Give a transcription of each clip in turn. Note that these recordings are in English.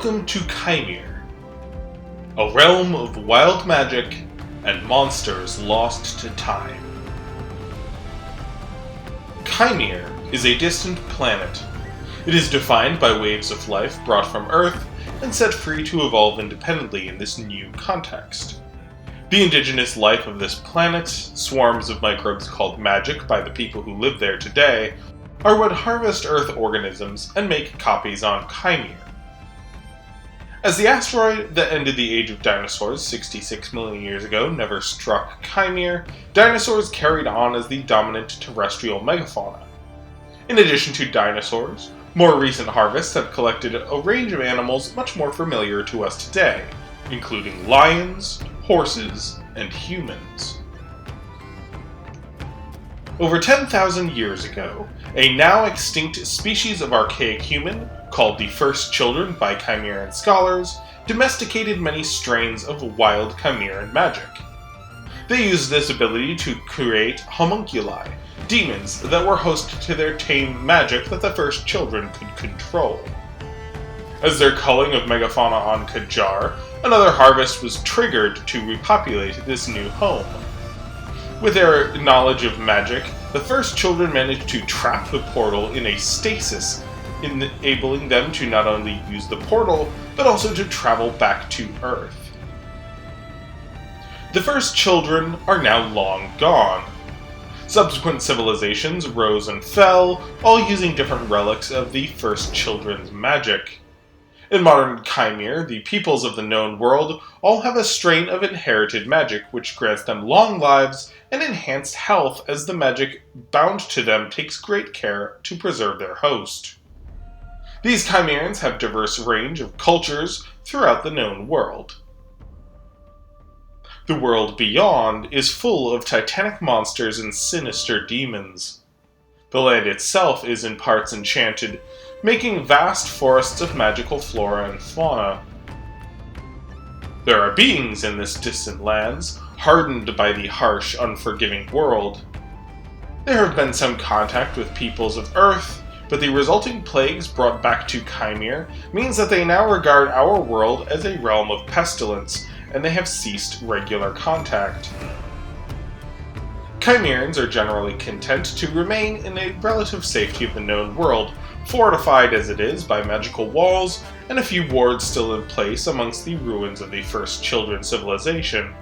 Welcome to Kaimere, a realm of wild magic and monsters lost to time. Kaimere is a distant planet. It is defined by waves of life brought from Earth and set free to evolve independently in this new context. The indigenous life of this planet, swarms of microbes called magic by the people who live there today, are what harvest Earth organisms and make copies on Kaimere. As the asteroid that ended the age of dinosaurs 66 million years ago never struck Kaimere, dinosaurs carried on as the dominant terrestrial megafauna. In addition to dinosaurs, more recent harvests have collected a range of animals much more familiar to us today, including lions, horses, and humans. Over 10,000 years ago, a now extinct species of archaic human, called the First Children by Chimeran scholars, domesticated many strains of wild Chimeran magic. They used this ability to create homunculi, demons that were host to their tame magic that the First Children could control. As their culling of megafauna on Kajar, another harvest was triggered to repopulate this new home. With their knowledge of magic, the First Children managed to trap the portal in a stasis, enabling them to not only use the portal, but also to travel back to Earth. The First Children are now long gone. Subsequent civilizations rose and fell, all using different relics of the First Children's magic. In modern Kaimere, the peoples of the known world all have a strain of inherited magic which grants them long lives and enhanced health as the magic bound to them takes great care to preserve their host. These Chimerans have a diverse range of cultures throughout the known world. The world beyond is full of titanic monsters and sinister demons. The land itself is in parts enchanted, making vast forests of magical flora and fauna. There are beings in this distant lands, hardened by the harsh, unforgiving world. There have been some contact with peoples of Earth, but the resulting plagues brought back to Kaimere means that they now regard our world as a realm of pestilence, and they have ceased regular contact. Chimerans are generally content to remain in a relative safety of the known world, fortified as it is by magical walls and a few wards still in place amongst the ruins of the First Children civilization.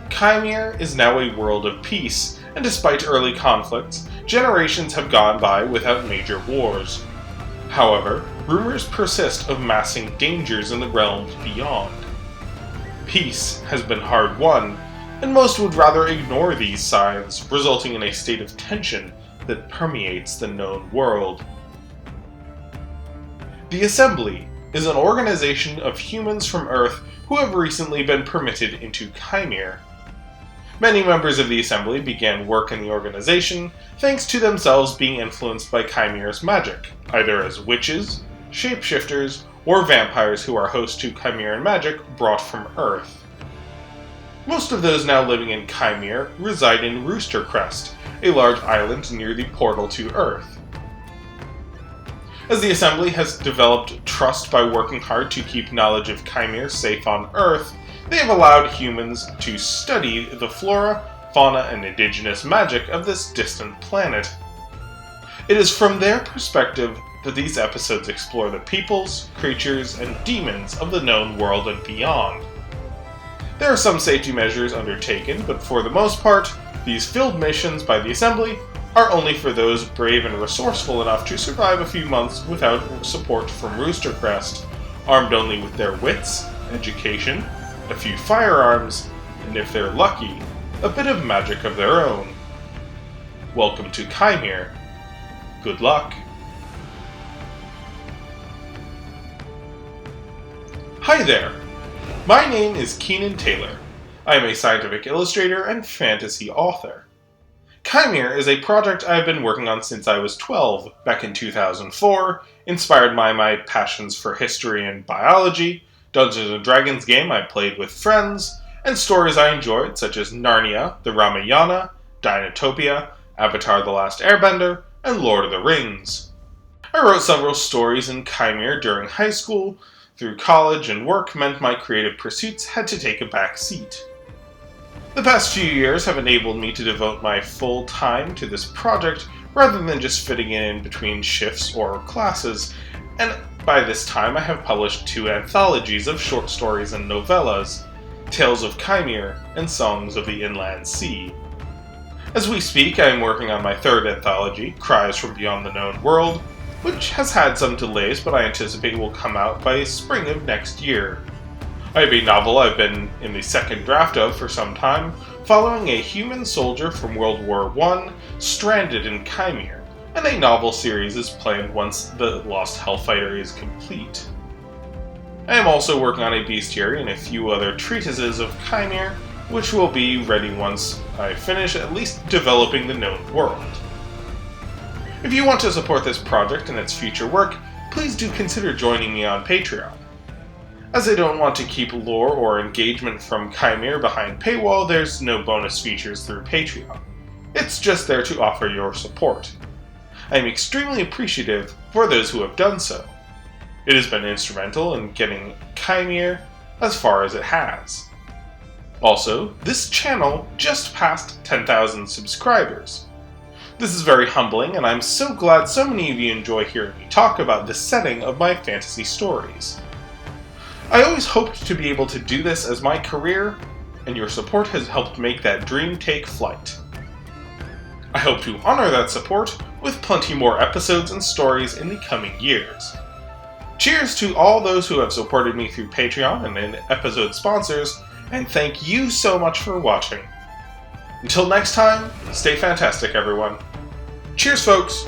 Kaimere is now a world of peace, and despite early conflicts, generations have gone by without major wars. However, rumors persist of massing dangers in the realms beyond. Peace has been hard won, and most would rather ignore these signs, resulting in a state of tension that permeates the known world. The Assembly is an organization of humans from Earth who have recently been permitted into Kaimere. Many members of the Assembly began work in the organization thanks to themselves being influenced by Chimere's magic, either as witches, shapeshifters, or vampires who are host to Chimeran magic brought from Earth. Most of those now living in Kaimere reside in Rooster Crest, a large island near the portal to Earth. As the Assembly has developed trust by working hard to keep knowledge of Kaimere safe on Earth, they have allowed humans to study the flora, fauna, and indigenous magic of this distant planet. It is from their perspective that these episodes explore the peoples, creatures, and demons of the known world and beyond. There are some safety measures undertaken, but for the most part, these field missions by the Assembly are only for those brave and resourceful enough to survive a few months without support from Rooster Crest, armed only with their wits, education, a few firearms, and if they're lucky, a bit of magic of their own. Welcome to Kaimere. Good luck. Hi there! My name is Keenan Taylor. I am a scientific illustrator and fantasy author. Kaimere is a project I have been working on since I was 12, back in 2004, inspired by my passions for history and biology, Dungeons & Dragons game I played with friends, and stories I enjoyed such as Narnia, the Ramayana, Dinotopia, Avatar: The Last Airbender, and Lord of the Rings. I wrote several stories in Kaimere during high school. Through college and work meant my creative pursuits had to take a back seat. The past few years have enabled me to devote my full time to this project rather than just fitting it in between shifts or classes, and by this time I have published 2 anthologies of short stories and novellas, Tales of Kaimere and Songs of the Inland Sea. As we speak, I am working on my 3rd anthology, Cries from Beyond the Known World, which has had some delays but I anticipate will come out by spring of next year. I have a novel I've been in the 2nd draft of for some time, following a human soldier from World War I stranded in Kaimere, and a novel series is planned once the Lost Hellfighter is complete. I am also working on a bestiary and a few other treatises of Kaimere, which will be ready once I finish at least developing the known world. If you want to support this project and its future work, please do consider joining me on Patreon. As I don't want to keep lore or engagement from Kaimere behind paywall, there's no bonus features through Patreon. It's just there to offer your support. I am extremely appreciative for those who have done so. It has been instrumental in getting Kaimere as far as it has. Also, this channel just passed 10,000 subscribers. This is very humbling, and I'm so glad so many of you enjoy hearing me talk about the setting of my fantasy stories. I always hoped to be able to do this as my career, and your support has helped make that dream take flight. I hope to honor that support with plenty more episodes and stories in the coming years. Cheers to all those who have supported me through Patreon and in episode sponsors, and thank you so much for watching. Until next time, stay fantastic everyone. Cheers folks!